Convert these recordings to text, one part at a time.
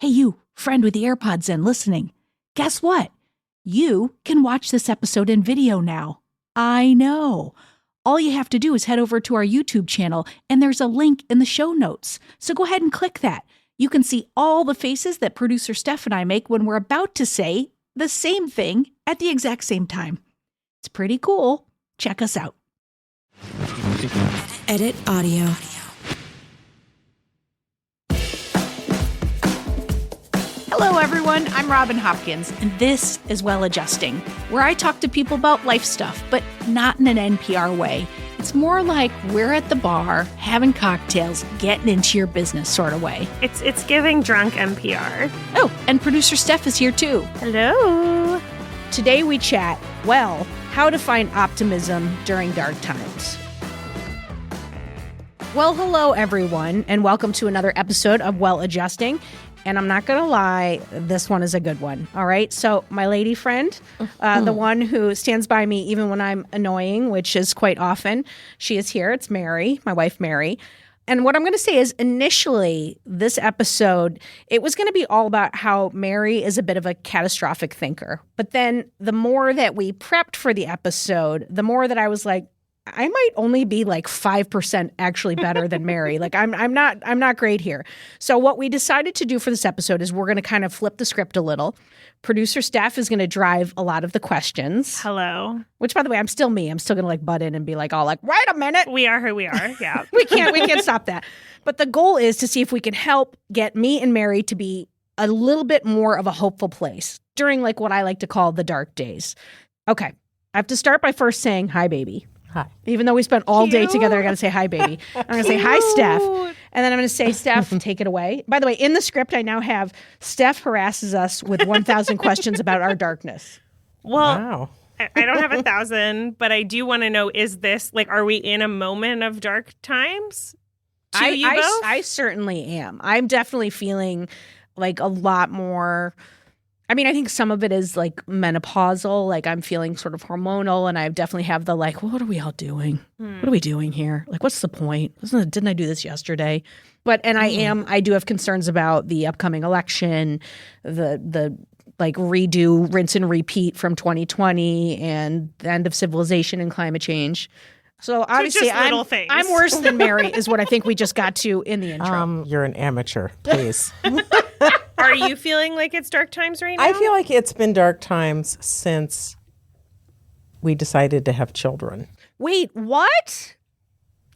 Hey, you, friend with the AirPods in listening. Guess what? You can watch this episode in video now. I know. All you have to do is head over to our YouTube channel, and there's a link in the show notes. So go ahead and click that. You can see all the faces that producer Steph and I make when we're about to say the same thing at the exact same time. It's pretty cool. Check us out. Edit audio. Hello, everyone. I'm Robin Hopkins, and this is Well Adjusting, where I talk to people about life stuff, but not in an NPR way. It's more like we're at the bar, having cocktails, getting into your business sort of way. It's giving drunk NPR. Oh, and producer Steph is here too. Hello. Today we chat, well, how to find optimism during dark times. Well, hello, everyone, and welcome to another episode of Well Adjusting. And I'm not going to lie, this one is a good one, all right? So my lady friend, the one who stands by me even when I'm annoying, which is quite often, she is here. It's Mary, my wife Mary. And what I'm going to say is initially, this episode, it was going to be all about how Mary is a bit of a catastrophic thinker. But then the more that we prepped for the episode, the more that I was like, I might only be like 5% actually better than Mary. Like I'm not great here. So what we decided to do for this episode is we're going to kind of flip the script a little. Producer Steph is going to drive a lot of the questions. Hello. Which, by the way, I'm still me. I'm still going to like butt in and be like, all like, wait a minute. We are who we are. Yeah. we can't stop that. But the goal is to see if we can help get me and Mary to be a little bit more of a hopeful place during like what I like to call the dark days. Okay. I have to start by first saying hi, baby. Hi. Even though we spent all day together, I got to say hi, baby. I'm going to say hi, Steph. And then I'm going to say, Steph, take it away. By the way, in the script, I now have Steph harasses us with 1,000 questions about our darkness. Well, wow. I don't have 1,000, but I do want to know, is this, like, are we in a moment of dark times? I certainly am. I'm definitely feeling like a lot more... I mean, I think some of it is like menopausal, like I'm feeling sort of hormonal, and I definitely have the like, well, what are we all doing? What are we doing here? Like, what's the point? Didn't I do this yesterday? But, and I do have concerns about the upcoming election, the like redo, rinse and repeat from 2020 and the end of civilization and climate change. So obviously I'm worse than Mary is what I think we just got to in the intro. You're an amateur, please. Are you feeling like it's dark times right now? I feel like it's been dark times since we decided to have children. Wait, what?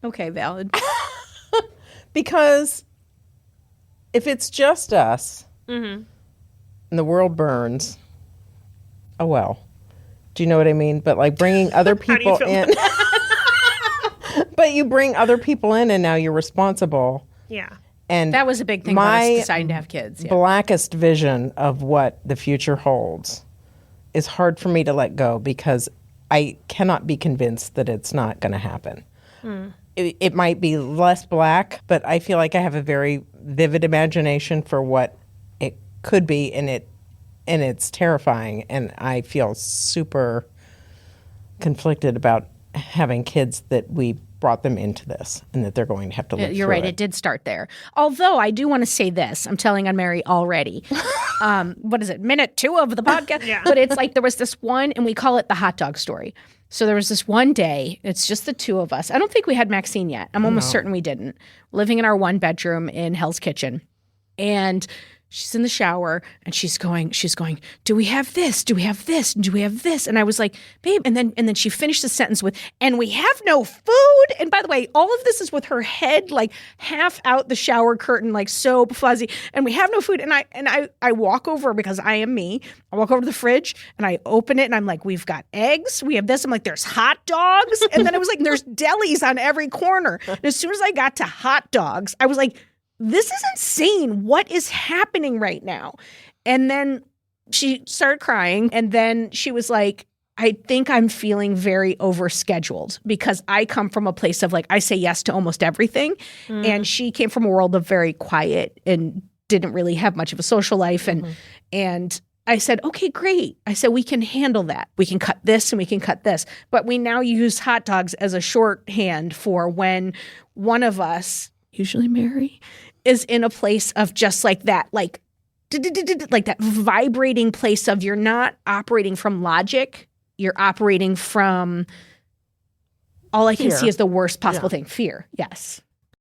Okay, valid. Because if it's just us and the world burns, oh well. Do you know what I mean? But like bringing other people in. But you bring other people in and now you're responsible. Yeah. And that was a big thing about us deciding to have kids. Yeah. Blackest vision of what the future holds is hard for me to let go because I cannot be convinced that it's not going to happen. It might be less black, but I feel like I have a very vivid imagination for what it could be, and it's terrifying. And I feel super conflicted about having kids that we brought them into this and that they're going to have to live You're right. it. It did start there. Although I do want to say this. I'm telling on Mary already. What is it? Minute 2 of the podcast. Yeah. But it's like there was this one, and we call it the hot dog story. So there was this one day. It's just the two of us. I don't think we had Maxine yet. I'm almost certain we didn't. Living in our one bedroom in Hell's Kitchen. And she's in the shower and she's going, do we have this? Do we have this? Do we have this? And I was like, babe. And then she finished the sentence with, and we have no food. And by the way, all of this is with her head like half out the shower curtain, like so fuzzy. And we have no food. And I walk over, because I am me. I walk over to the fridge and I open it and I'm like, we've got eggs. We have this. I'm like, there's hot dogs. And then it was like, there's delis on every corner. And as soon as I got to hot dogs, I was like, this is insane. What is happening right now? And then she started crying. And then she was like, I think I'm feeling very overscheduled, because I come from a place of like, I say yes to almost everything. And she came from a world of very quiet and didn't really have much of a social life. And I said, okay, great. I said, we can handle that. We can cut this and we can cut this. But we now use hot dogs as a shorthand for when one of us, usually Mary, is in a place of just like that, like like that vibrating place of you're not operating from logic, you're operating from all I can Fear. see is the worst possible thing, fear. Yes.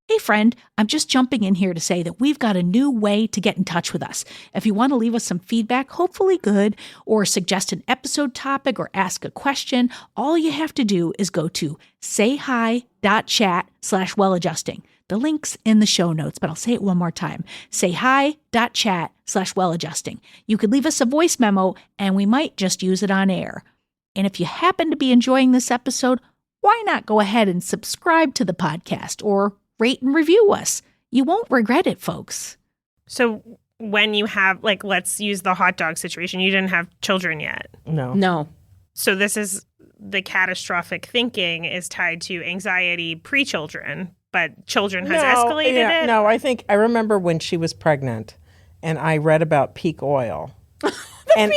Hey friend, I'm just jumping in here to say that we've got a new way to get in touch with us. If you want to leave us some feedback, hopefully good, or suggest an episode topic or ask a question, all you have to do is go to sayhi.chat/welladjusting. The link's in the show notes, but I'll say it one more time. sayhi.chat/welladjusting. You could leave us a voice memo and we might just use it on air. And if you happen to be enjoying this episode, why not go ahead and subscribe to the podcast or rate and review us? You won't regret it, folks. So when you have, like, let's use the hot dog situation. You didn't have children yet. No. So this is the catastrophic thinking is tied to anxiety pre-children, but children has escalated it. No, I remember when she was pregnant and I read about peak oil. Peak oil.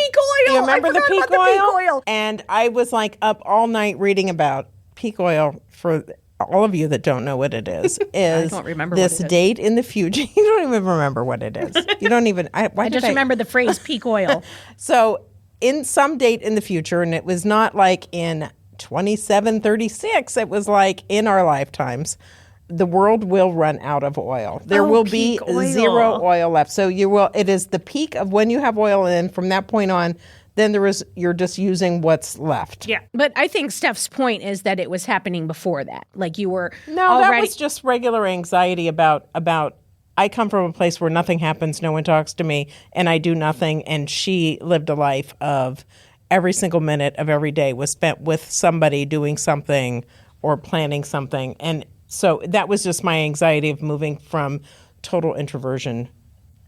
You remember the I peak forgot about the peak oil? And I was like up all night reading about peak oil. For all of you that don't know what it is I don't remember this what it is. date in the future. You don't even remember what it is. You don't even. I just remember the phrase peak oil. So in some date in the future, and it was not like in 2736, it was like in our lifetimes, the world will run out of oil. There will be peak oil. zero oil left. So it is the peak of when you have oil in. From that point on, then you're just using what's left. Yeah. But I think Steph's point is that it was happening before that. Like you were No, already. that was just regular anxiety about I come from a place where nothing happens, no one talks to me, and I do nothing. And she lived a life of every single minute of every day was spent with somebody doing something or planning something. And so that was just my anxiety of moving from total introversion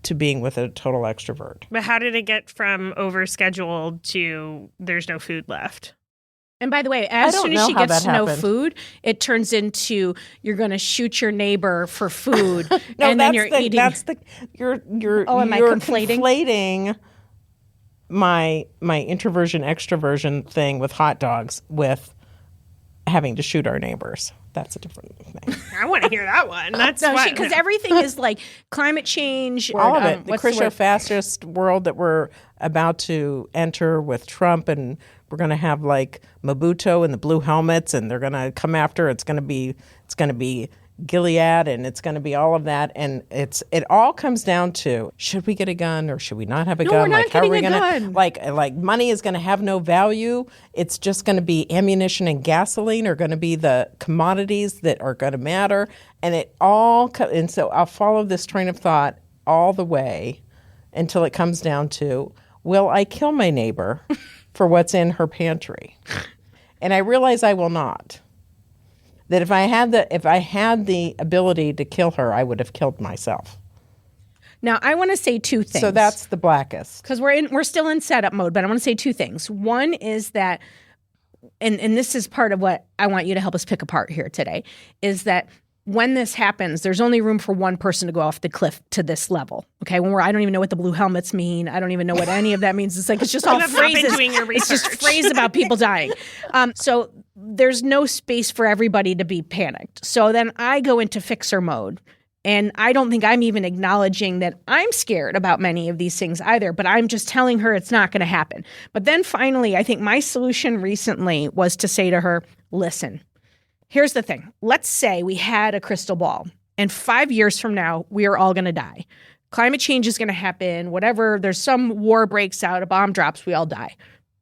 to being with a total extrovert. But how did it get from overscheduled to there's no food left? And by the way, as don't soon know as she how gets that to know happened. food, it turns into you're going to shoot your neighbor for food, No, and then you're eating. You're Oh, am I you're conflating? conflating my introversion extroversion thing with hot dogs with having to shoot our neighbors. That's a different thing. I want to hear that one. That's No, fun. because everything is like climate change. All of it. The what's the word? Christo-fascist world that we're about to enter with Trump, and we're going to have like Mobutu and the blue helmets, and they're going to come after. It's going to be Gilead, and it's going to be all of that. And it all comes down to, should we get a gun or should we not have a No, gun? we're not like, how are we getting a gonna gun. like money is going to have no value. It's just going to be ammunition and gasoline are going to be the commodities that are going to matter. And and so I'll follow this train of thought all the way until it comes down to, will I kill my neighbor for what's in her pantry? And I realize I will not. That if I had the ability to kill her, I would have killed myself. Now, I want to say two things. So that's the blackest. because we're still in setup mode, but I want to say two things. One is that, and this is part of what I want you to help us pick apart here today, is that when this happens, there's only room for one person to go off the cliff to this level. Okay, I don't even know what the blue helmets mean. I don't even know what any of that means. It's like it's just all You have not been phrases. doing your It's just research. phrase about people dying. So there's no space for everybody to be panicked. So then I go into fixer mode. And I don't think I'm even acknowledging that I'm scared about many of these things either, but I'm just telling her it's not going to happen. But then finally, I think my solution recently was to say to her, listen, here's the thing. Let's say we had a crystal ball and 5 years from now, we are all going to die. Climate change is going to happen, whatever. There's some war breaks out, a bomb drops, we all die.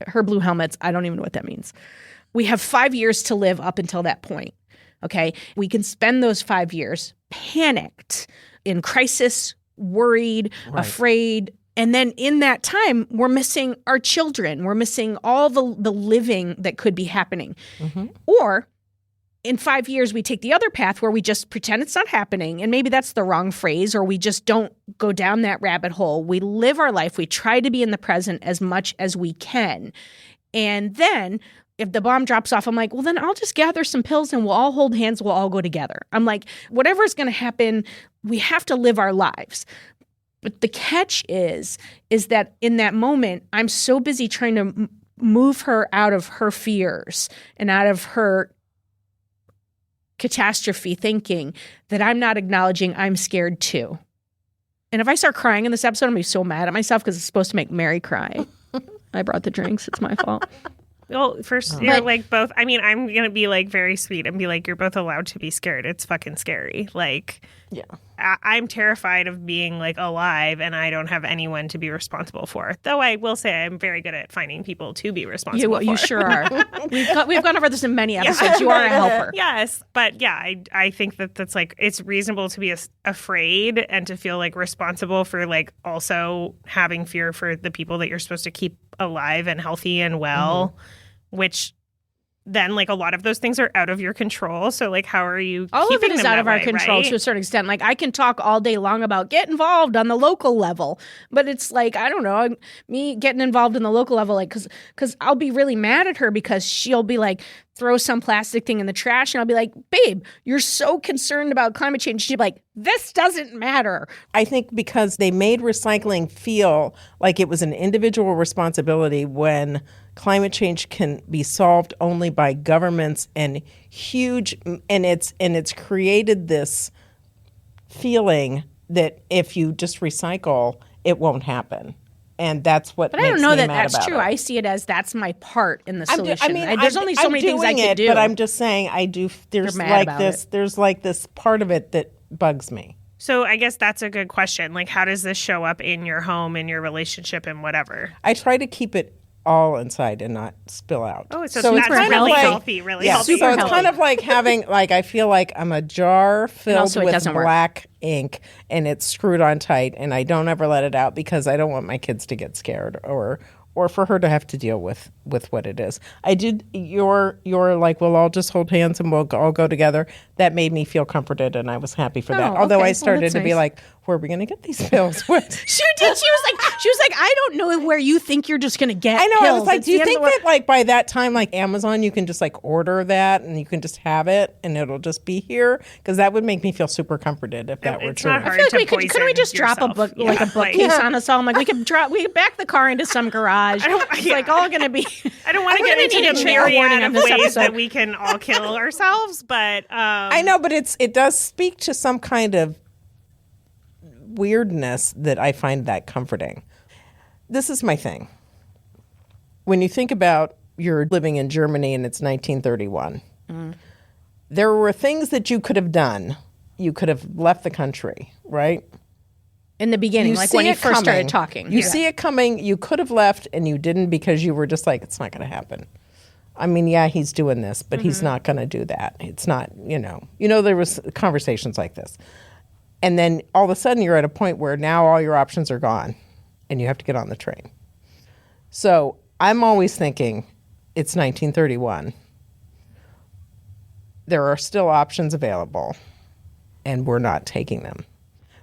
Her blue helmets, I don't even know what that means. We have 5 years to live up until that point. Okay. We can spend those 5 years panicked, in crisis, worried, afraid. And then in that time, we're missing our children. We're missing all the living that could be happening. Mm-hmm. Or in 5 years, we take the other path where we just pretend it's not happening. And maybe that's the wrong phrase, or we just don't go down that rabbit hole. We live our life. We try to be in the present as much as we can. And then if the bomb drops off, I'm like, well, then I'll just gather some pills and we'll all hold hands. We'll all go together. I'm like, whatever's going to happen, we have to live our lives. But the catch is that in that moment, I'm so busy trying to move her out of her fears and out of her catastrophe thinking that I'm not acknowledging I'm scared too. And if I start crying in this episode, I'm going to be so mad at myself because it's supposed to make Mary cry. I brought the drinks. It's my fault. Well, first, you're like both. I mean, I'm going to be like very sweet and be like, you're both allowed to be scared. It's fucking scary. Like, Yeah. I'm terrified of being like alive and I don't have anyone to be responsible for. Though I will say I'm very good at finding people to be responsible for. You sure are. We've gone over this in many episodes. You are a helper. Yes. But yeah, I think that's like, it's reasonable to be afraid and to feel like responsible for like also having fear for the people that you're supposed to keep alive and healthy and well, which then like a lot of those things are out of your control. So like, how are you all keeping of it is them out of that our way, control right? to a certain extent. Like I can talk all day long about get involved on the local level, but it's like, I don't know, me getting involved in the local level, like because I'll be really mad at her because she'll be like, throw some plastic thing in the trash and I'll be like, babe, you're so concerned about climate change. She'd be like, this doesn't matter. I think because they made recycling feel like it was an individual responsibility when climate change can be solved only by governments and it's created this feeling that if you just recycle, it won't happen. And that's what But makes I don't know me that mad that's about true. it. I see it as that's my part in the I'm solution. I'm There's only so many things I doing can it, do. But I'm just saying I do. There's mad like about this. it. There's like this part of it that bugs me. So I guess that's a good question. Like, how does this show up in your home, in your relationship, and whatever? I try to keep it all inside and not spill out. Oh, so that's that's kind of really like- healthy, really Yeah, healthy. so it's healthy. kind of like having, like, I feel like I'm a jar filled also it with doesn't work. black ink and it's screwed on tight and I don't ever let it out because I don't want my kids to get scared or for her to have to deal with what it is. I did your like, we'll all just hold hands and we'll all go together. That made me feel comforted and I was happy for that. Oh, Although okay. I Well, started that's to be nice. like, where are we going to get these pills? What? She did. She was like, I don't know where you think you're just going to get I know. pills. I was like, It's do you the end think of the that like by that time, like Amazon, you can just like order that and you can just have it and it'll just be here? Because that would make me feel super comforted if that were It's true. not hard. I feel like to we could. Couldn't we poison just drop a yourself. book, like a Yeah, bookcase on us all? I'm like, we could back the car into some garage. It's like all going to be. I don't want to We're get gonna need into a the trigger warning myriad on of this ways episode. that we can all kill ourselves, but I know, but it does speak to some kind of weirdness that I find that comforting. This is my thing. When you think about you're living in Germany and it's 1931, there were things that you could have done. You could have left the country, right? In the beginning, You like see when you it first started coming. talking. You Yeah. see it coming. You could have left and you didn't because you were just like, it's not going to happen. I mean, yeah, he's doing this, but he's not going to do that. It's not, there was conversations like this. And then all of a sudden you're at a point where now all your options are gone and you have to get on the train. So I'm always thinking it's 1931. There are still options available and we're not taking them.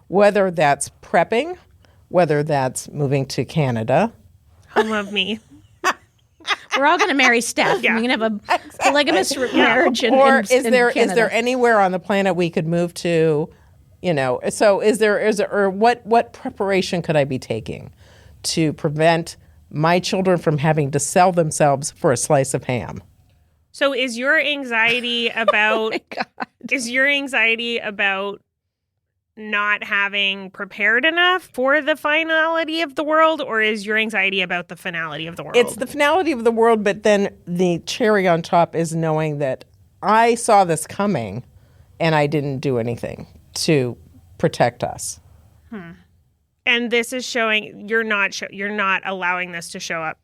Whether that's prepping, whether that's moving to Canada. home of me. We're all going to marry Steph. Yeah. And we can have a polygamous marriage. Or in is there Canada. anywhere on the planet we could move to? So is there or what preparation could I be taking to prevent my children from having to sell themselves for a slice of ham? So is your anxiety about not having prepared enough for the finality of the world, or is your anxiety about the finality of the world? It's the finality of the world, but then the cherry on top is knowing that I saw this coming and I didn't do anything to protect us. And this is showing you're not allowing this to show up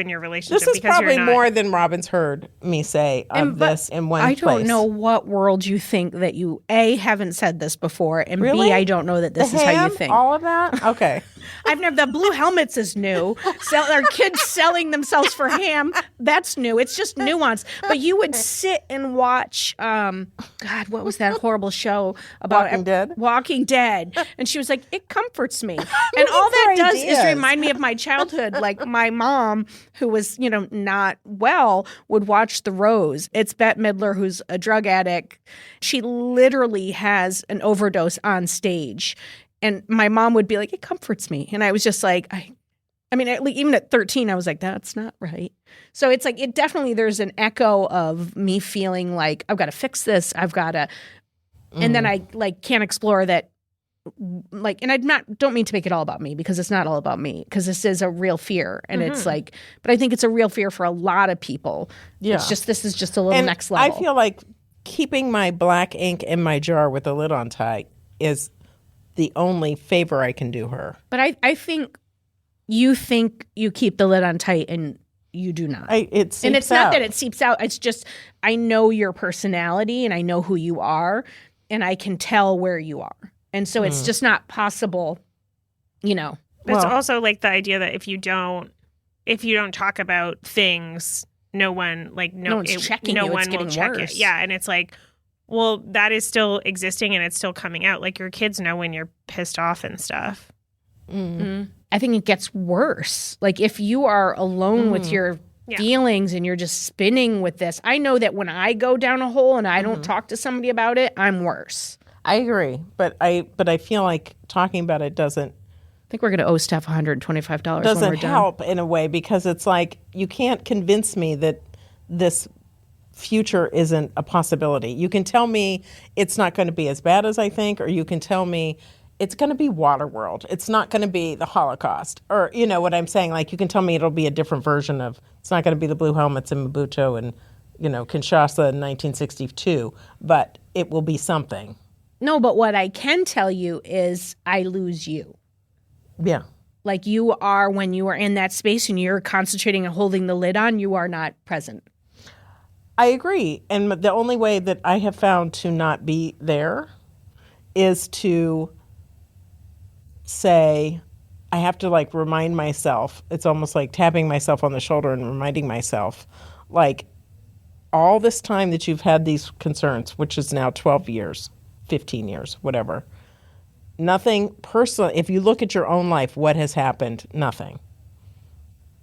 in your relationship. This is because probably you're not, more than Robin's heard me say of this in one I place. don't know what world you think that you, A, haven't said this before, and Really? B, I don't know that this The is how ham? you think. All of that? Okay. I've never, the blue helmets is new. Our kids selling themselves for ham, that's new. It's just nuance. But you would sit and watch, God, what was that horrible show about Walking Dead? Walking Dead. And she was like, it comforts me. And all that for does is ideas. remind me of my childhood. Like my mom, who was, not well, would watch The Rose. It's Bette Midler, who's a drug addict. She literally has an overdose on stage. And my mom would be like, it comforts me. And I was just like, even at 13, I was like, that's not right. So it's like, there's an echo of me feeling like, I've got to fix this. I've got to, and then I like can't explore that like, and don't mean to make it all about me, because it's not all about me, because this is a real fear. And it's like, but I think it's a real fear for a lot of people. Yeah. It's just, this is just a little next level. I feel like keeping my black ink in my jar with the lid on tight is the only favor I can do her. But I think you keep the lid on tight, and you do not. It's not that it seeps out. It's just, I know your personality and I know who you are, and I can tell where you are. And so it's just not possible, you know. It's also like the idea that if you don't talk about things, no one one's checking no you. one It's will getting check worse. it. Yeah, and it's like, well, that is still existing and it's still coming out. Like, your kids know when you're pissed off and stuff. I think it gets worse. Like, if you are alone with your feelings and you're just spinning with this, I know that when I go down a hole and I don't talk to somebody about it, I'm worse. I agree, but I feel like talking about it doesn't. I think we're going to owe Steph $125 doesn't when we're done. help in a way, because it's like, you can't convince me that this future isn't a possibility. You can tell me it's not going to be as bad as I think, or you can tell me it's going to be Waterworld. It's not going to be the Holocaust, or you know what I'm saying. Like, you can tell me it'll be a different version of. It's not going to be the blue helmets in Maputo and Kinshasa in 1962, but it will be something. No, but what I can tell you is I lose you. Yeah. Like, you are, when you are in that space and you're concentrating and holding the lid on, you are not present. I agree. And the only way that I have found to not be there is to say, I have to like remind myself. It's almost like tapping myself on the shoulder and reminding myself, like, all this time that you've had these concerns, which is now 12 years, 15 years, whatever. Nothing personal. If you look at your own life, what has happened? Nothing.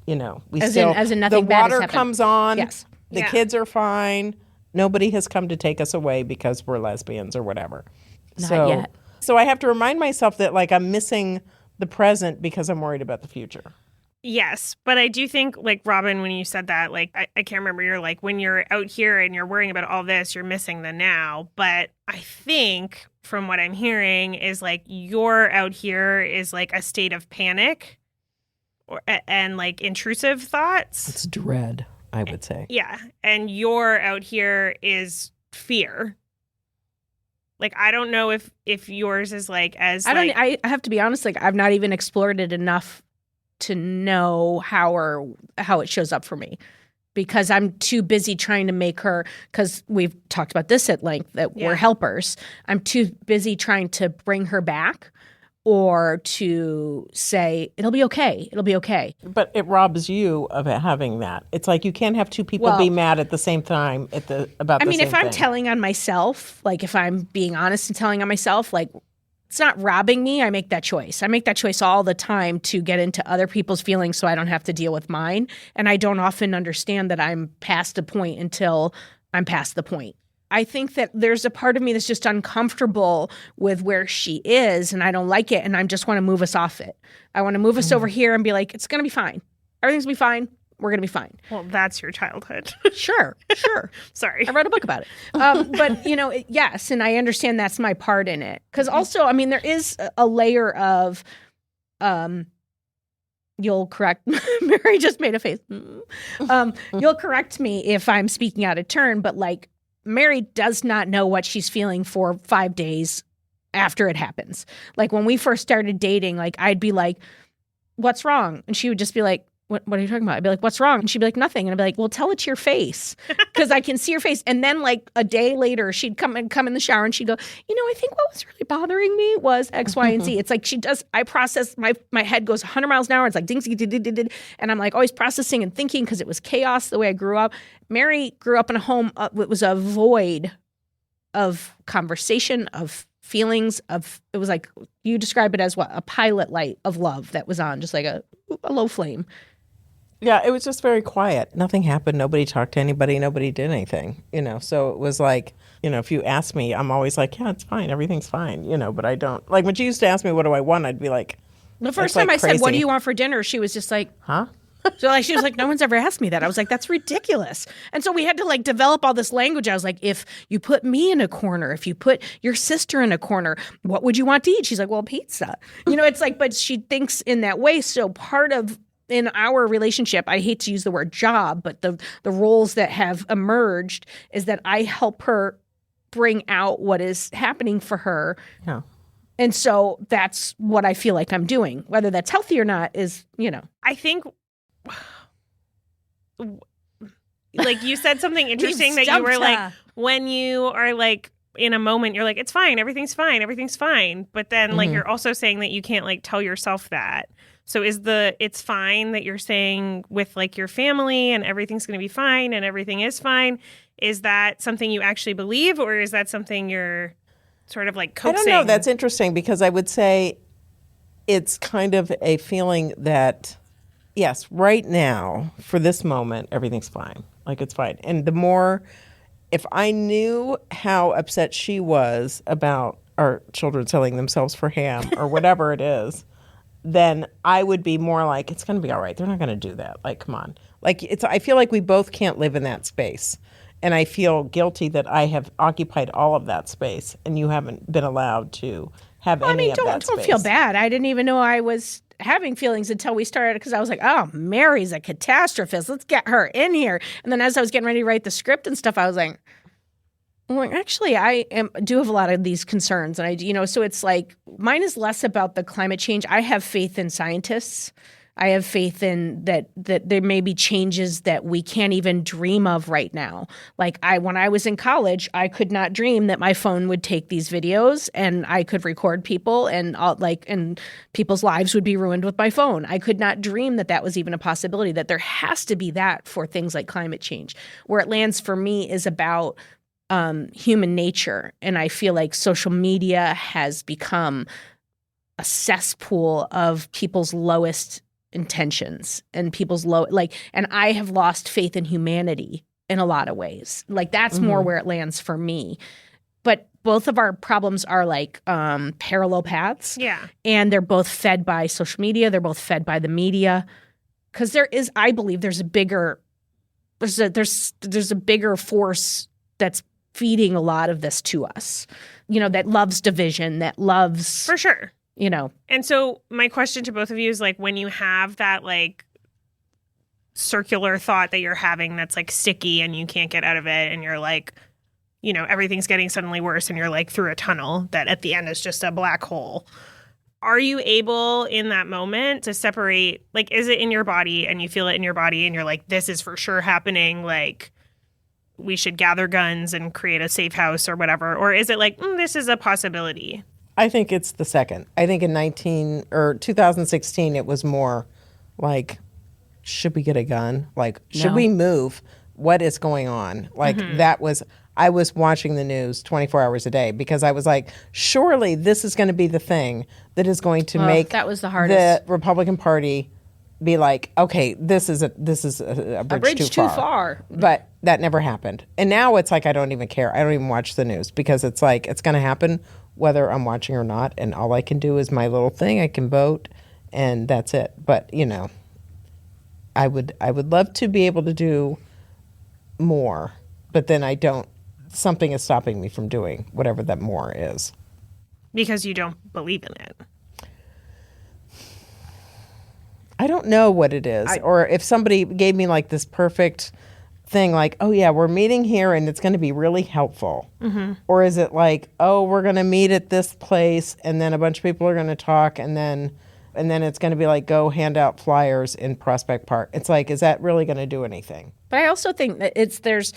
You know, as in nothing the bad has water happened. comes on. Yes. The kids are fine. Nobody has come to take us away because we're lesbians or whatever. Not yet. So I have to remind myself that, like, I'm missing the present because I'm worried about the future. Yes, but I do think, like, Robin, when you said that, like, I can't remember, you're like, when you're out here and you're worrying about all this, you're missing the now. But I think from what I'm hearing is, like, you're out here is like a state of panic and like intrusive thoughts. It's dread, I would say. Yeah, and you're out here is fear. Like, I don't know if yours is like as I have to be honest, like, I've not even explored it enough to know how it shows up for me, because I'm too busy trying to make her, because we've talked about this at length, that we're helpers. I'm too busy trying to bring her back, or to say, it'll be okay. It'll be okay. But it robs you of having that. It's like, you can't have two people be mad at the same time about the same thing. If I'm telling on myself, like, if I'm being honest and telling on myself, like, it's not robbing me. I make that choice. I make that choice all the time to get into other people's feelings so I don't have to deal with mine. And I don't often understand that I'm past a point until I'm past the point. I think that there's a part of me that's just uncomfortable with where she is, and I don't like it, and I just want to move us off it. I want to move us over here and be like, it's going to be fine. Everything's going to be fine. We're going to be fine. Well, that's your childhood. Sure. Sorry. I wrote a book about it. But, yes, and I understand that's my part in it. Because also, there is a layer of, you'll correct, Mary just made a face. You'll correct me if I'm speaking out of turn, but like, Mary does not know what she's feeling for 5 days after it happens. Like, when we first started dating, like, I'd be like, what's wrong? And she would just be like, what are you talking about? I'd be like, what's wrong? And she'd be like, nothing. And I'd be like, well, tell it to your face, because I can see your face. And then like a day later, she'd come in the shower and she'd go, I think what was really bothering me was X, Y, and Z. It's like I process, my head goes 100 miles an hour. It's like ding, ding, ding, ding, ding, ding. And I'm like always processing and thinking, because it was chaos the way I grew up. Mary grew up in a home, it was a void of conversation, of feelings, it was like, you describe it as what? A pilot light of love that was on, just like a low flame. Yeah, it was just very quiet. Nothing happened. Nobody talked to anybody. Nobody did anything, So it was like, if you ask me, I'm always like, yeah, it's fine. Everything's fine, but I don't. Like, when she used to ask me, what do I want? I'd be like, the first time I said, what do you want for dinner? She was just like, huh? So like she was like, no one's ever asked me that. I was like, that's ridiculous. And so we had to like develop all this language. I was like, if you put me in a corner, if you put your sister in a corner, what would you want to eat? She's like, well, pizza. It's like, but she thinks in that way. So part of in our relationship, I hate to use the word job, but the roles that have emerged is that I help her bring out what is happening for her. Yeah. And so that's what I feel like I'm doing. Whether that's healthy or not is, I think, like you said something interesting that you were like, when you are like in a moment, you're like, it's fine. Everything's fine. Everything's fine. But then like, you're also saying that you can't like tell yourself that. So it's fine that you're saying with like your family and everything's going to be fine and everything is fine. Is that something you actually believe, or is that something you're sort of like coaxing? I don't know. That's interesting because I would say it's kind of a feeling that, yes, right now, for this moment, everything's fine. Like it's fine. And the more, if I knew how upset she was about our children selling themselves for ham or whatever it is, then I would be more like, it's going to be all right. They're not going to do that. Like, come on. Like, I feel like we both can't live in that space. And I feel guilty that I have occupied all of that space and you haven't been allowed to have any of that space. Don't feel bad. I didn't even know I was having feelings until we started, because I was like, oh, Mary's a catastrophist. Let's get her in here. And then as I was getting ready to write the script and stuff, I was like, well, actually, do have a lot of these concerns. And so it's like, mine is less about the climate change. I have faith in scientists. I have faith in that there may be changes that we can't even dream of right now. Like when I was in college, I could not dream that my phone would take these videos and I could record people and people's lives would be ruined with my phone. I could not dream that was even a possibility, that there has to be that for things like climate change. Where it lands for me is about human nature. And I feel like social media has become a cesspool of people's lowest intentions and people's and I have lost faith in humanity in a lot of ways. Like that's more where it lands for me. But both of our problems are like parallel paths. Yeah. And they're both fed by social media. They're both fed by the media. Because I believe there's a bigger force that's feeding a lot of this to us, that loves division, that loves. For sure. And so my question to both of you is like, when you have that like circular thought that you're having that's like sticky and you can't get out of it and you're like, everything's getting suddenly worse and you're like through a tunnel that at the end is just a black hole. Are you able in that moment to separate, like, is it in your body and you feel it in your body and you're like, this is for sure happening, like we should gather guns and create a safe house or whatever? Or is it like, this is a possibility? I think it's the second. I think in 2016, it was more like, should we get a gun? Like, should we move? What is going on? Like I was watching the news 24 hours a day because I was like, surely this is going to be the thing that is going to make that was the hardest. The Republican Party be like, okay, this is a bridge too far. But that never happened. And now it's like, I don't even care. I don't even watch the news because it's like, it's going to happen whether I'm watching or not. And all I can do is my little thing. I can vote and that's it. But, I would love to be able to do more, but then I don't. Something is stopping me from doing whatever that more is. Because you don't believe in it. I don't know what it is. Or if somebody gave me like this perfect thing, like, oh yeah, we're meeting here and it's going to be really helpful. Mm-hmm. Or is it like, oh, we're going to meet at this place and then a bunch of people are going to talk and then it's going to be like, go hand out flyers in Prospect Park. It's like, is that really going to do anything? But I also think that there's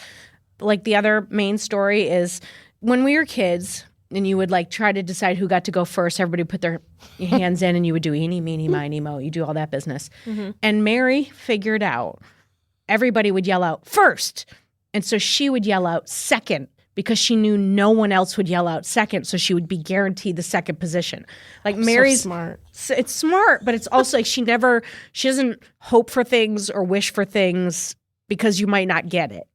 like the other main story is when we were kids and you would like try to decide who got to go first, everybody put their hands in and you would do eeny, meeny, miny, mo. You do all that business. Mm-hmm. And Mary figured out everybody would yell out first. And so she would yell out second because she knew no one else would yell out second. So she would be guaranteed the second position. Like Mary's so smart. It's smart, but it's also like she doesn't hope for things or wish for things because you might not get it.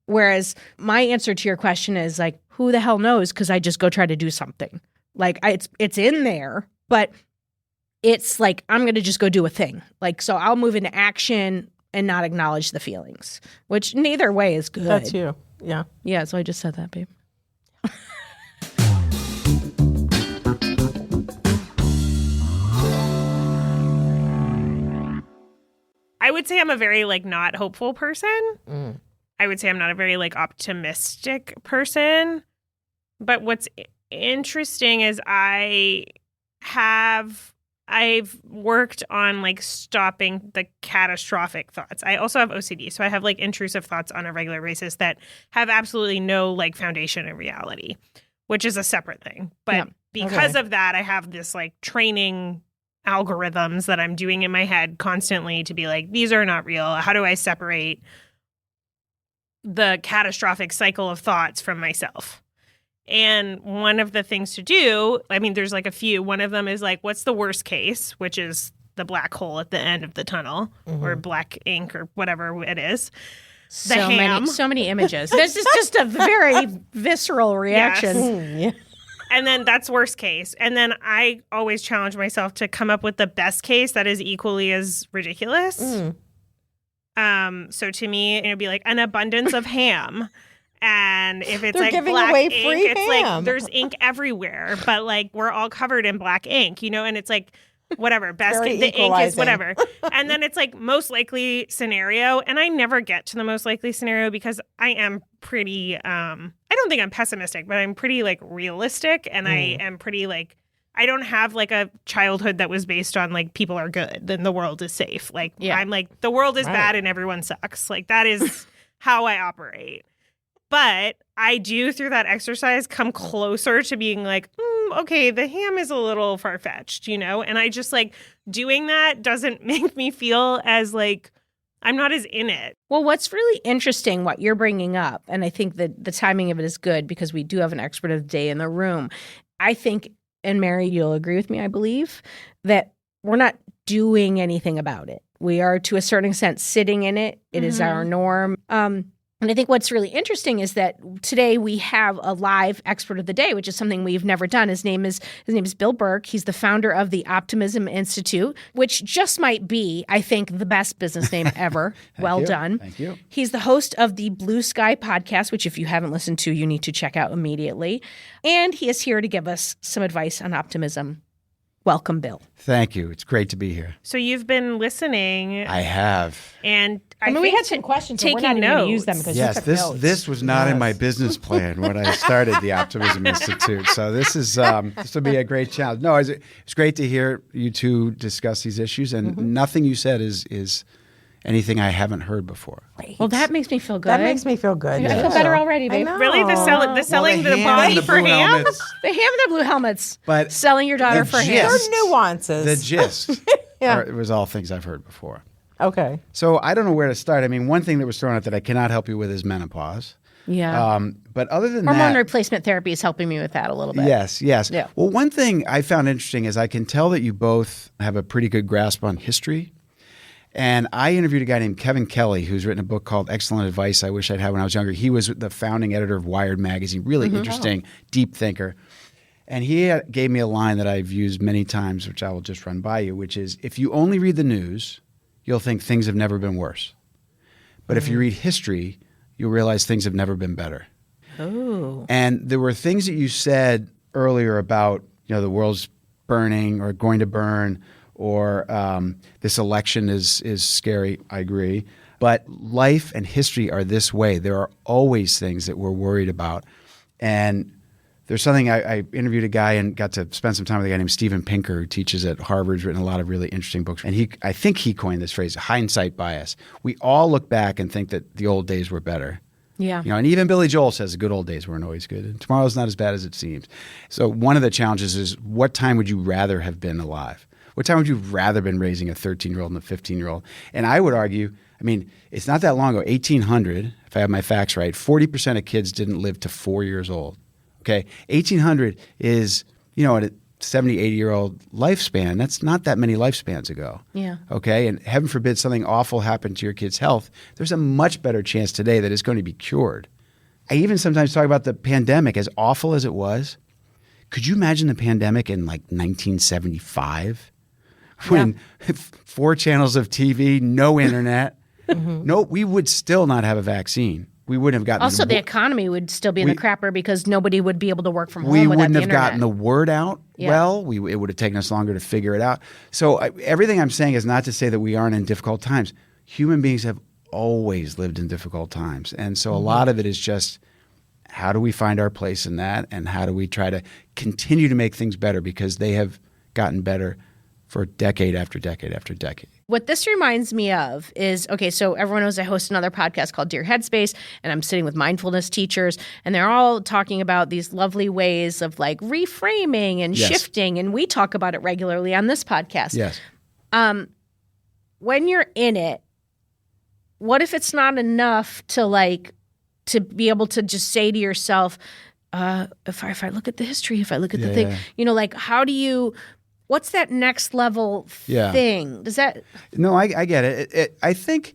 Whereas my answer to your question is like, who the hell knows? Because I just go try to do something. Like it's in there, but it's like, I'm going to just go do a thing. Like, so I'll move into action and not acknowledge the feelings, which neither way is good. That's you. Yeah. Yeah, so I just said that, babe. I would say I'm a very like not hopeful person. I would say I'm not a very like optimistic person. But what's interesting is I've worked on like stopping the catastrophic thoughts. I also have OCD, so I have like intrusive thoughts on a regular basis that have absolutely no like foundation in reality, which is a separate thing. But because of that, I have this like training algorithms that I'm doing in my head constantly to be like, these are not real. How do I separate the catastrophic cycle of thoughts from myself? And one of the things to do, I mean, there's like a few. One of them is like, what's the worst case, which is the black hole at the end of the tunnel or black ink or whatever it is. The ham. So many images. This is just a very visceral reaction. Yes. Yeah. And then that's worst case. And then I always challenge myself to come up with the best case that is equally as ridiculous. So to me, it would be like an abundance of ham. And if it's They're like giving black away ink, free it's like ham. there's ink everywhere, but like we're all covered in black ink, and it's like whatever, best Very case, the ink is equalizing. whatever. And then it's like most likely scenario. And I never get to the most likely scenario because I am pretty, I don't think I'm pessimistic, but I'm pretty like realistic. And I am pretty like, I don't have like a childhood that was based on like people are good, then the world is safe. Like I'm like, the world is bad and everyone sucks. Like that is how I operate. But I do, through that exercise, come closer to being like, okay, the ham is a little far-fetched, And I just like doing that doesn't make me feel as like I'm not as in it. Well, what's really interesting, what you're bringing up, and I think that the timing of it is good because we do have an expert of the day in the room. I think, and Mary, you'll agree with me, I believe, that we're not doing anything about it. We are, to a certain extent, sitting in it. It is our norm. And I think what's really interesting is that today we have a live expert of the day, which is something we've never done. His name is Bill Burke. He's the founder of the Optimism Institute, which just might be, I think, the best business name ever. Well done. Thank you. He's the host of the Blue Sky podcast, which if you haven't listened to, you need to check out immediately. And he is here to give us some advice on optimism. Welcome, Bill. Thank you. It's great to be here. So you've been listening. I have. And I mean, we had some questions, but we're not even going to use them because you Yes, took this notes. this was not in my business plan when I started the Optimism Institute. So this will be a great challenge. No, it's great to hear you two discuss these issues, and nothing you said is anything I haven't heard before. Well, that makes me feel good. That makes me feel good. I feel better already, I babe. know. really, the selling the ham body and the for blue ham? helmets, The ham and the blue helmets. But selling your daughter the for ham. gist- There are nuances. the gist Yeah. it was all things I've heard before. Okay. So I don't know where to start. I mean, one thing that was thrown out that I cannot help you with is menopause. Yeah. But other than Hormone that, replacement therapy is helping me with that a little bit. Yes. Yeah. Well, one thing I found interesting is I can tell that you both have a pretty good grasp on history. And I interviewed a guy named Kevin Kelly, who's written a book called Excellent Advice I Wish I'd Had When I Was Younger. He was the founding editor of Wired magazine, really interesting, deep thinker. And he gave me a line that I've used many times, which I will just run by you, which is, if you only read the news, you'll think things have never been worse. But if you read history, you'll realize things have never been better. Oh. And there were things that you said earlier about, the world's burning or going to burn, or this election is scary. I agree. But life and history are this way. There are always things that we're worried about. And there's something I interviewed a guy and got to spend some time with a guy named Steven Pinker, who teaches at Harvard, who's written a lot of really interesting books. And I think he coined this phrase, hindsight bias. We all look back and think that the old days were better. Yeah. And even Billy Joel says the good old days weren't always good. And tomorrow's not as bad as it seems. So one of the challenges is, what time would you rather have been alive? What time would you have rather been raising a 13-year-old and a 15-year-old? And I would argue, it's not that long ago, 1800, if I have my facts right, 40% of kids didn't live to 4 years old. Okay? 1800 is, at a 70, 80-year-old lifespan. That's not that many lifespans ago. Yeah. Okay? And heaven forbid something awful happened to your kid's health. There's a much better chance today that it's going to be cured. I even sometimes talk about the pandemic, as awful as it was. Could you imagine the pandemic in like 1975? when 4 channels of TV, no internet, no, we would still not have a vaccine. We wouldn't have gotten Also, the economy would still be in the crapper because nobody would be able to work from home without wouldn't the have internet. gotten the word out well. It would have taken us longer to figure it out. So everything I'm saying is not to say that we aren't in difficult times. Human beings have always lived in difficult times. And so a lot of it is just how do we find our place in that, and how do we try to continue to make things better, because they have gotten better for decade after decade after decade. What this reminds me of is, okay, so everyone knows I host another podcast called Dear Headspace, and I'm sitting with mindfulness teachers, and they're all talking about these lovely ways of like reframing and shifting, and we talk about it regularly on this podcast. Yes. When you're in it, what if it's not enough to be able to just say to yourself, if I look at the history, if I look at the thing, like how do you – what's that next level thing? Does that? No, I get it. I think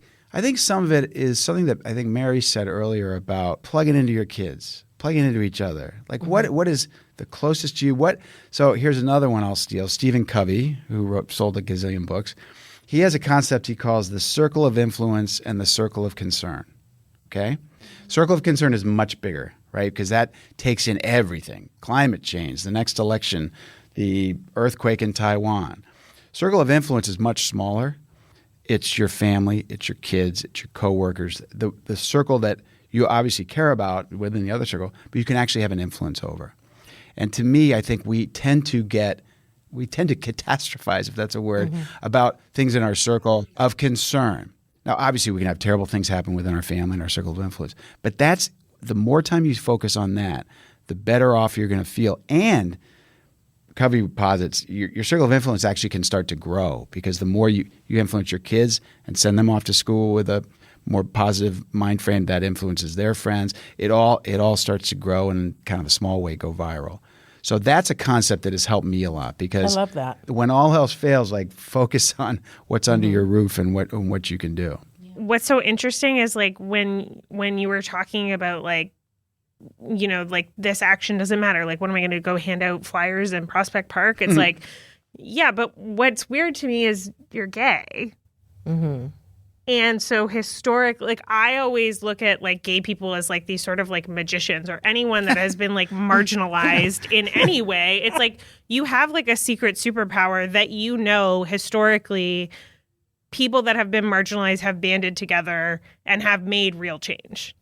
some of it is something that I think Mary said earlier about plugging into your kids, plugging into each other. Like what is the closest to you? So here's another one I'll steal. Stephen Covey, who sold a gazillion books, he has a concept he calls the circle of influence and the circle of concern. Okay, circle of concern is much bigger, right? Because that takes in everything: climate change, the next election, the earthquake in Taiwan. Circle of influence is much smaller. It's your family, it's your kids, it's your coworkers, the circle that you obviously care about within the other circle, but you can actually have an influence over. And to me, I think we tend to catastrophize, if that's a word, about things in our circle of concern. Now, obviously, we can have terrible things happen within our family and our circle of influence, but that's the more time you focus on that, the better off you're going to feel. And Covey posits your circle of influence actually can start to grow, because the more you influence your kids and send them off to school with a more positive mind frame that influences their friends, it all starts to grow and in kind of a small way go viral. So that's a concept that has helped me a lot, because I love that. When all else fails, like focus on what's under your roof and what you can do. What's so interesting is like when you were talking about like, like this action doesn't matter. Like, when am I going to go hand out flyers in Prospect Park? It's like, yeah, but what's weird to me is you're gay. And so like I always look at like gay people as like these sort of like magicians, or anyone that has been like marginalized in any way. It's like you have like a secret superpower that, historically people that have been marginalized have banded together and have made real change.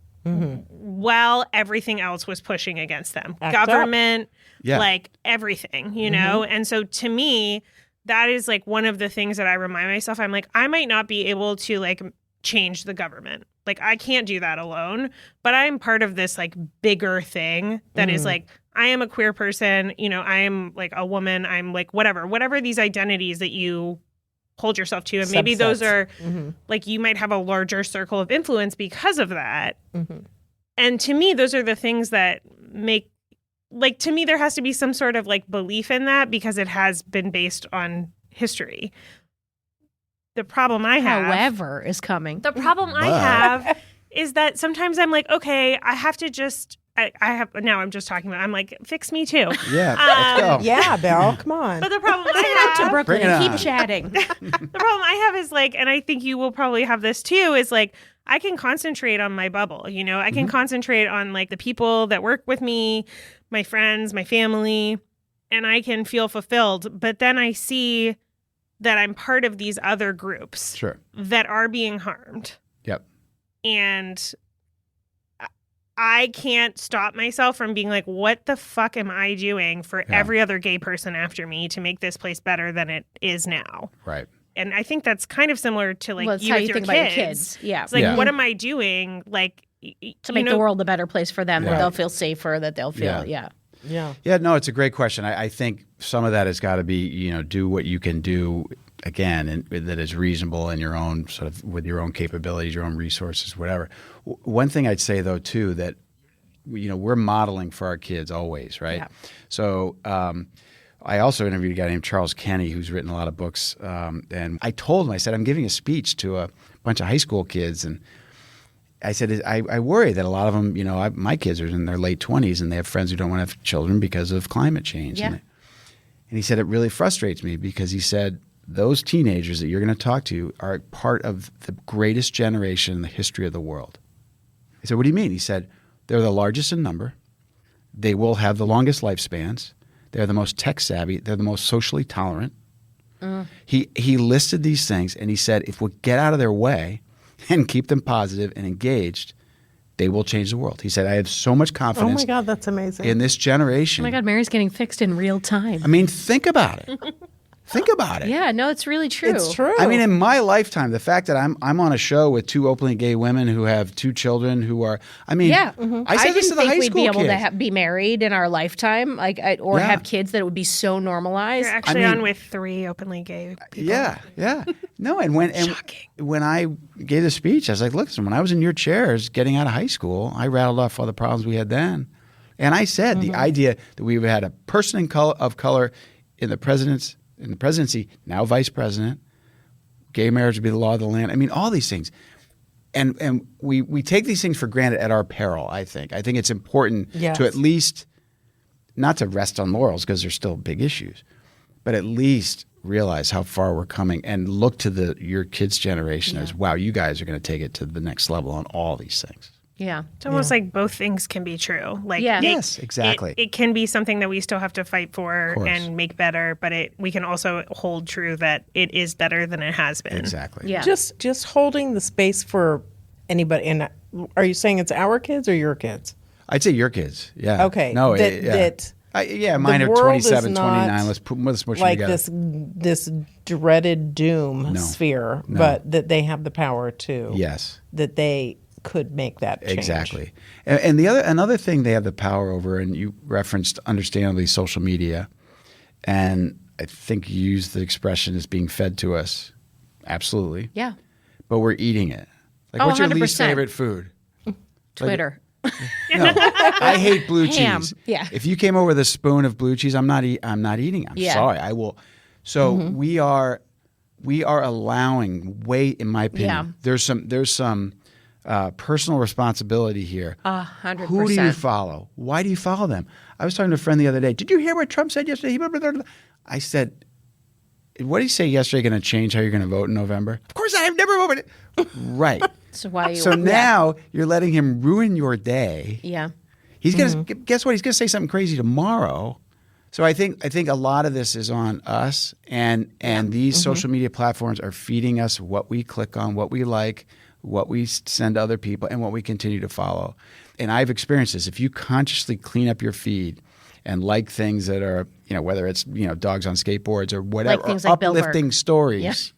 While everything else was pushing against them. Government, like everything, know? And so to me, that is like one of the things that I remind myself. I'm like, I might not be able to like change the government. Like, I can't do that alone, but I'm part of this like bigger thing that is like, I am a queer person, I am like a woman, I'm like whatever these identities that you hold yourself to. And maybe those are like, you might have a larger circle of influence because of that. And to me, those are the things that make, like, to me, there has to be some sort of like belief in that, because it has been based on history. The problem I have, however, is coming. The problem I have is that sometimes I'm like, okay, I have to just, I'm just talking about, I'm like, fix me too. Yeah, let's go. Yeah, Belle, come on. But the problem I have, to Brooklyn Bring it and on. keep chatting. the problem I have is like, and I think you will probably have this too, is like, I can concentrate on my bubble, I can concentrate on like the people that work with me, my friends, my family, and I can feel fulfilled. But then I see that I'm part of these other groups that are being harmed. Yep. And I can't stop myself from being like, what the fuck am I doing for every other gay person after me to make this place better than it is now? Right. And I think that's kind of similar to like Well, it's you how with you your think kids. about your kids. Yeah. It's like, what am I doing? Like, To make the world a better place for them, that Yeah. they'll feel safer, that they'll feel, Yeah. Yeah. No, it's a great question. I think some of that has got to be, do what you can do, again, and that is reasonable in your own sort of, with your own capabilities, your own resources, whatever. One thing I'd say, though, too, that, we're modeling for our kids always, right? Yeah. So I also interviewed a guy named Charles Kenny, who's written a lot of books. And I told him, I said, I'm giving a speech to a bunch of high school kids. And I said, I worry that a lot of them, my kids are in their late 20s and they have friends who don't want to have children because of climate change. Yeah. And he said, it really frustrates me, because he said, those teenagers that you're going to talk to are part of the greatest generation in the history of the world. I said, what do you mean? He said, they're the largest in number. They will have the longest lifespans. They're the most tech savvy. They're the most socially tolerant. He listed these things, and he said, if we get out of their way and keep them positive and engaged, they will change the world. He said, I have so much Oh confidence my God, that's amazing. in this generation. Oh my God, Mary's getting fixed in real time. I mean, think about it. Think about it. Yeah, no, it's really true. It's true. I mean, in my lifetime, the fact that I'm on a show with two openly gay women who have two children who are, I mean, Yeah, I said this to didn't the high think we'd school be able kids. to be married in our lifetime, or Yeah. have kids that it would be so normalized. You're actually mean- on with 3 openly gay people. Yeah. No, and when I gave the speech, I was like, listen, when I was in your chairs getting out of high school, I rattled off all the problems we had then. And I said the idea that we had a person of color in the presidency, now vice president, gay marriage would be the law of the land. I mean, all these things. And we take these things for granted at our peril, I think. I think it's important Yes. to at least, not to rest on laurels because there's still big issues, but at least realize how far we're coming and look to your kids' generation as, wow, you guys are going to take it to the next level on all these things. Yeah. It's almost like both things can be true. Like Yeah. Yes, exactly. It can be something that we still have to fight for course. and make better, but we can also hold true that it is better than it has been. Exactly. Yeah. just holding the space for anybody. And are you saying it's our kids or your kids? I'd say your kids. Yeah. Okay. No, that mine are world 27, is 29. not Let's smush them like together. this dreaded doom No. sphere, No. but that they have the power to. Yes. That they could make that change. Exactly. And another thing they have the power over, and you referenced understandably social media, and I think you used the expression as being fed to us. Absolutely. Yeah. But we're eating it. Like, Oh, what's your least 100%. favorite food? Twitter. No, I hate blue Ham. cheese. Yeah. If you came over with a spoon of blue cheese, I'm not eating. I'm Yeah. sorry. I will. So we are allowing in my opinion. Yeah. There's some personal responsibility here. 100%. Who do you follow? Why do you follow them? I was talking to a friend the other day. Did you hear what Trump said yesterday? I said, what did he say yesterday going to change how you're going to vote in November? Of course, I have never voted. Right. So why you? So now you're letting him ruin your day. Yeah. He's going to guess what? He's going to say something crazy tomorrow. So I think a lot of this is on us, and these social media platforms are feeding us what we click on, what we like, what we send to other people, and what we continue to follow. And I've experienced this. If you consciously clean up your feed and like things that are, whether it's dogs on skateboards or whatever, Like things or like Bill uplifting Burke. stories.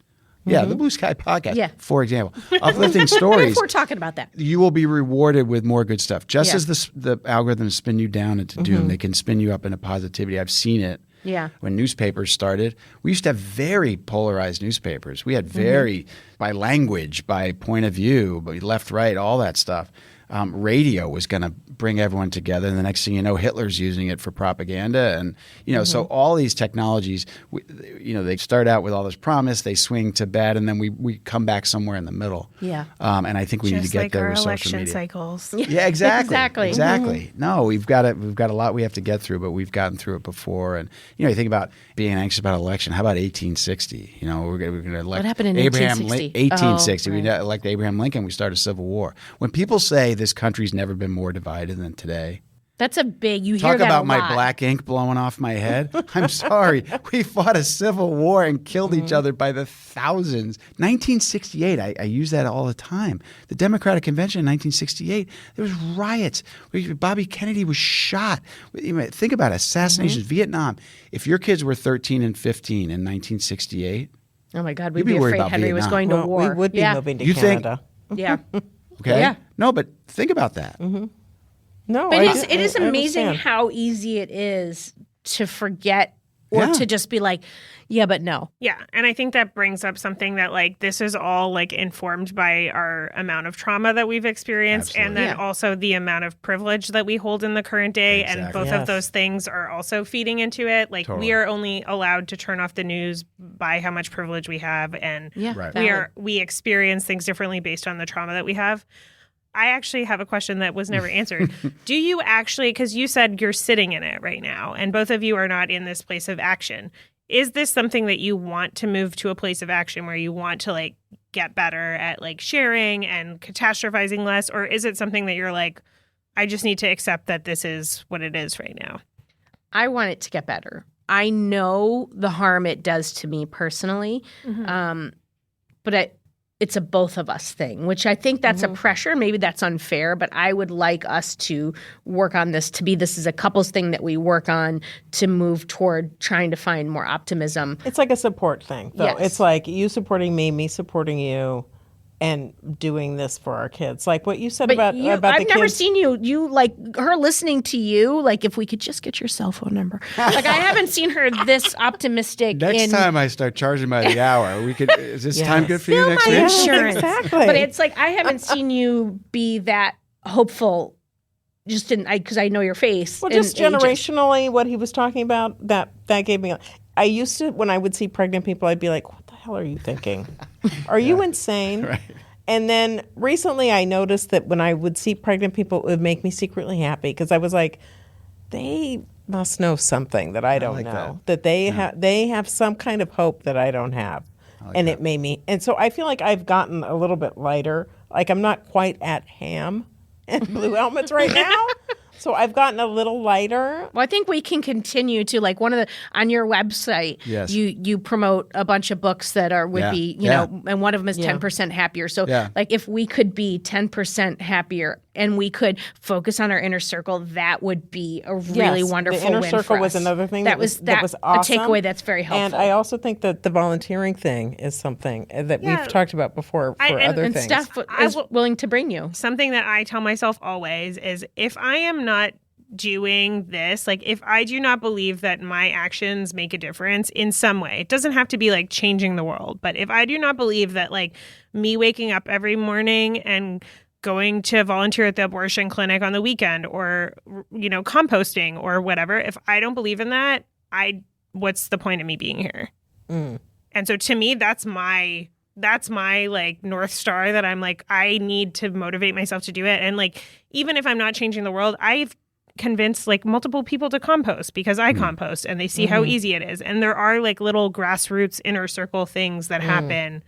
Yeah, the Blue Sky Podcast, Yeah. for example, uplifting stories. If we're talking about that. You will be rewarded with more good stuff. Just Yeah. as the algorithms spin you down into doom, they can spin you up into positivity. I've seen it. Yeah. When newspapers started, we used to have very polarized newspapers. We had very, by language, by point of view, by left, right, all that stuff. Radio was going to bring everyone together, and the next thing you know, Hitler's using it for propaganda, and so all these technologies, they start out with all this promise, they swing to bad, and then we come back somewhere in the middle. Yeah. And I think we need to Just get like there our with social election media. cycles. Yeah, exactly. Exactly. No, we've got a lot we have to get through, but we've gotten through it before. And you think about being anxious about election. How about 1860? We're going to elect What happened in Abraham 1860? 1860. Oh, We right. elect Abraham Lincoln. We start a civil war. When people say this country's never been more divided than today, That's a big. You hear talk that about a my lot. black ink blowing off my head. I'm sorry. We fought a civil war and killed each other by the thousands. 1968, I use that all the time. The Democratic Convention in 1968, there was riots. Bobby Kennedy was shot. Think about it, assassinations, Vietnam. If your kids were 13 and 15 in 1968, Oh my God, You'd we'd be be worried afraid about Henry was Vietnam. going to Well, war. we would be yeah. moving to You think- Canada. Yeah. okay? Yeah. No, but think about that. No, But it is I amazing understand. how easy it is to forget or Yeah. to just be like, yeah, but no. Yeah. And I think that brings up something that this is all informed by our amount of trauma that we've experienced and Absolutely. then also the amount of privilege that we hold in the current day. And Exactly. both Yes. of those things are also feeding into it. Totally. We are only allowed to turn off the news by how much privilege we have. And Yeah. Right. valid. we experience things differently based on the trauma that we have. I actually have a question that was never answered. Do you actually, because you said you're sitting in it right now, and both of you are not in this place of action. is this something that you want to move to a place of action where you want to like get better at like sharing and catastrophizing less? Or is it something that you're like, I just need to accept that this is what it is right now? I want it to get better. I know the harm it does to me personally, but it's a both of us thing, which I think that's a pressure. Maybe that's unfair, but I would like us to work on this this is a couples thing that we work on to move toward trying to find more optimism. It's like a support thing, though. Yes. It's like you supporting me supporting you, and doing this for our kids. Like what you said about the kids. I've never seen you like her listening to you. Like if we could just get your cell phone number. Like I haven't seen her this optimistic. Next time I start charging by the hour, we could. Is this time good for you next my week? insurance. Exactly. But it's like I haven't seen you be that hopeful. Just because I know your face. Well, just generationally, what he was talking about, that gave me. I used to, when I would see pregnant people, I'd be like, "What the hell are you thinking? Are you insane?" Right. And then recently, I noticed that when I would see pregnant people, it would make me secretly happy because I was like, "They must know something that I don't like know. that. They have some kind of hope that I don't have." And it made me. And so I feel like I've gotten a little bit lighter. Like I'm not quite at ham and blue helmets right now. So I've gotten a little lighter. Well, I think we can continue to like on your website. Yes. You promote a bunch of books that would be you know, and one of them is 10% happier. So like if we could be 10% happier and we could focus on our inner circle, that would be a really wonderful. The inner win circle for was us. another thing that was awesome. a takeaway that's very helpful. And I also think that the volunteering thing is something that we've talked about before for other and things. Steph is willing to bring you. Something that I tell myself always is if I am not doing this, like if I do not believe that my actions make a difference in some way, it doesn't have to be like changing the world, but if I do not believe that like me waking up every morning and going to volunteer at the abortion clinic on the weekend or, you know, composting or whatever, if I don't believe in that, what's the point of me being here? And so to me, that's my like North Star that I'm like, I need to motivate myself to do it. And like, even if I'm not changing the world, I've convinced like multiple people to compost because I compost and they see how easy it is. And there are like little grassroots inner circle things that happen.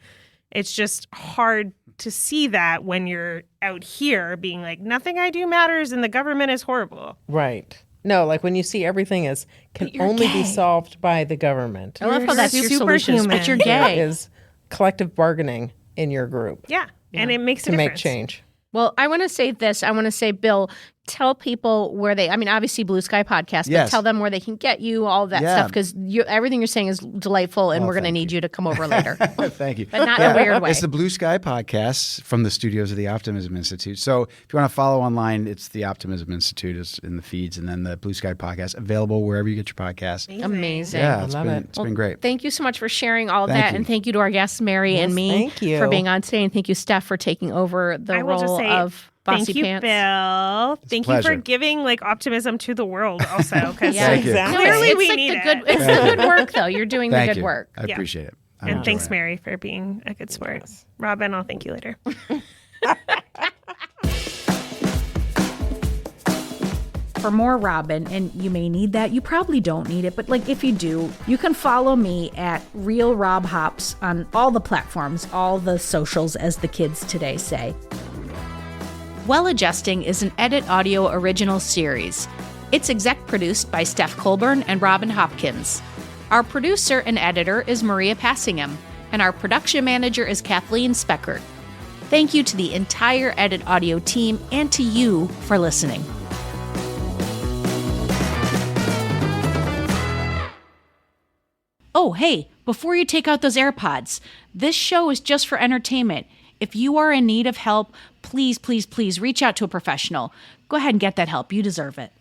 It's just hard to see that when you're out here being like, nothing I do matters and the government is horrible. Right. No, like when you see everything can only be solved by the government. I love how that's your solution, superhuman. but you're gay. Is collective bargaining in your group. Yeah. And it makes a to make difference. change. Well, I want to say this. I want to say, Bill, tell people where obviously Blue Sky Podcast, but tell them where they can get you, all of that stuff, because everything you're saying is delightful, and we're going to need you to come over later. Thank you. But not in a weird way. It's the Blue Sky Podcast from the studios of the Optimism Institute. So if you want to follow online, it's the Optimism Institute is in the feeds, and then the Blue Sky Podcast, available wherever you get your podcasts. Amazing. Yeah, love it. It's been great. Thank you so much for sharing all of Thank that, you. and thank you to our guests, Mary and me, thank you. for being on today, and thank you, Steph, for taking over the I will just role say of Bossy thank you, Pants. Bill. Thank you pleasure. for giving like optimism to the world also. Because Yeah. Thank you. Exactly. No, Clearly it's we like need the it. good. It's the good work, though. You're doing the Thank good you. work. I appreciate it. I'm And thanks, enjoying it. Mary, for being a good sport. Robin, I'll thank you later. For more Robin, and you may need that, you probably don't need it, but like if you do, you can follow me at Real Rob Hops on all the platforms, all the socials, as the kids today say. Well Adjusting is an Edit Audio original series. It's exec produced by Steph Colburn and Robin Hopkins. Our producer and editor is Maria Passingham, and our production manager is Kathleen Speckert. Thank you to the entire Edit Audio team and to you for listening. Oh, hey, before you take out those AirPods, this show is just for entertainment. If you are in need of help, please, please, please reach out to a professional. Go ahead and get that help. You deserve it.